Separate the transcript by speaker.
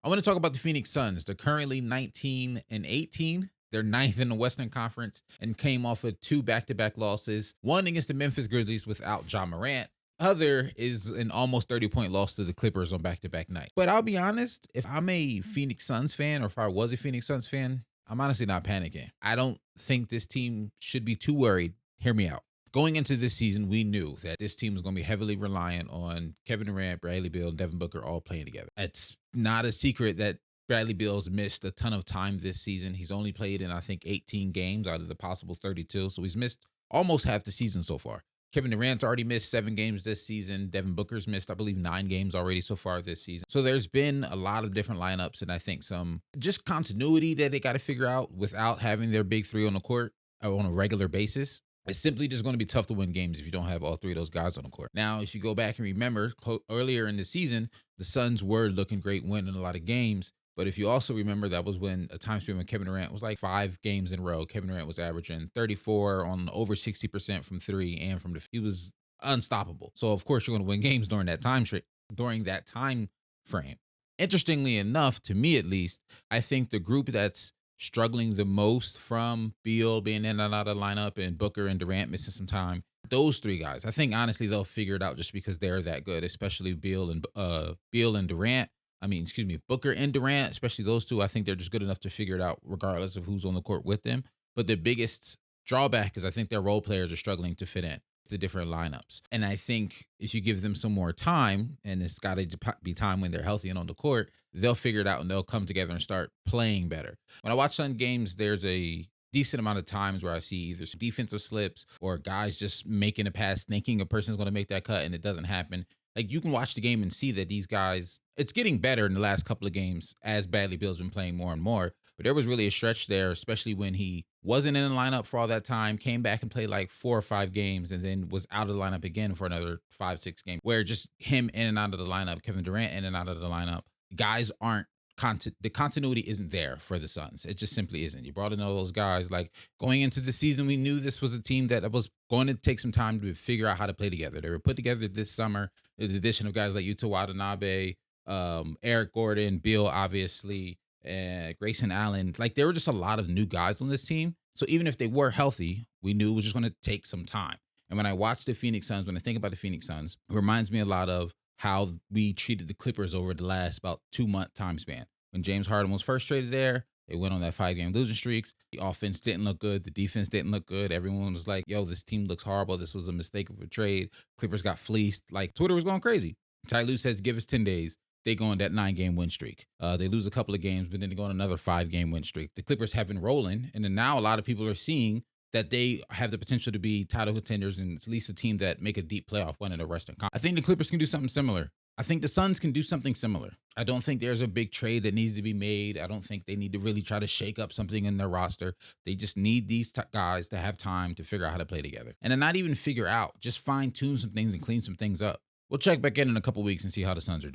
Speaker 1: I want to talk about the Phoenix Suns. They're currently 19 and 18. They're ninth in the Western Conference and came off of two back-to-back losses. One against the Memphis Grizzlies without Ja Morant. Other is an almost 30-point loss to the Clippers on back-to-back night. But I'll be honest, if I'm a Phoenix Suns fan, or if I was a Phoenix Suns fan, I'm honestly not panicking. I don't think this team should be too worried. Hear me out. Going into this season, we knew that this team was going to be heavily reliant on Kevin Durant, Bradley Beal, and Devin Booker all playing together. It's not a secret that Bradley Beal's missed a ton of time this season. He's only played in, I think, 18 games out of the possible 32. So he's missed almost half the season so far. Kevin Durant's already missed 7 games this season. Devin Booker's missed, I believe, 9 games already so far this season. So there's been a lot of different lineups, and I think some just continuity that they got to figure out without having their big three on the court on a regular basis. It's simply just going to be tough to win games if you don't have all three of those guys on the court. Now, if you go back and remember, earlier in the season, the Suns were looking great, winning a lot of games. But if you also remember, that was when a time span when Kevin Durant was like 5 games in a row. Kevin Durant was averaging 34 on over 60% from three and from the. He was unstoppable. So of course you're going to win games during that time frame. Interestingly enough, to me at least, I think the group that's struggling the most from Beal being in and out of the lineup and Booker and Durant missing some time. Those three guys, I think honestly they'll figure it out just because they're that good, especially Beal and Durant. Booker and Durant, especially those two. I think they're just good enough to figure it out regardless of who's on the court with them. But the biggest drawback is I think their role players are struggling to fit in the different lineups. And I think if you give them some more time, and it's got to be time when they're healthy and on the court, they'll figure it out and they'll come together and start playing better. When I watch Sun games, there's a decent amount of times where I see either some defensive slips or guys just making a pass, thinking a person's going to make that cut and it doesn't happen. Like you can watch the game and see that these guys, it's getting better in the last couple of games as Bradley Beal's been playing more and more. But there was really a stretch there, especially when he wasn't in the lineup for all that time, came back and played like 4 or 5 games, and then was out of the lineup again for another 5, 6 games, where just him in and out of the lineup, Kevin Durant in and out of the lineup, guys aren't, the continuity isn't there for the Suns. It just simply isn't. You brought in all those guys. Like going into the season, we knew this was a team that was going to take some time to figure out how to play together. They were put together this summer, the addition of guys like Yuta Watanabe, Eric Gordon, Beal, obviously, and Grayson Allen. Like there were just a lot of new guys on this team. So even if they were healthy, we knew it was just going to take some time. And when I watch the Phoenix Suns, when I think about the Phoenix Suns, it reminds me a lot of how we treated the Clippers over the last about 2-month time span. When James Harden was first traded there, they went on that 5-game losing streaks. The offense didn't look good. The defense didn't look good. Everyone was like, yo, this team looks horrible. This was a mistake of a trade. Clippers got fleeced. Like Twitter was going crazy. Ty Lue says, give us 10 days. They go on that 9-game win streak. They lose a couple of games, but then they go on another 5-game win streak. The Clippers have been rolling, and then now a lot of people are seeing that they have the potential to be title contenders and at least a team that make a deep playoff run in the Western Conference. I think the Clippers can do something similar. I think the Suns can do something similar. I don't think there's a big trade that needs to be made. I don't think they need to really try to shake up something in their roster. They just need these guys to have time to figure out how to play together. And to not even figure out, just fine tune some things and clean some things up. We'll check back in a couple weeks and see how the Suns are doing.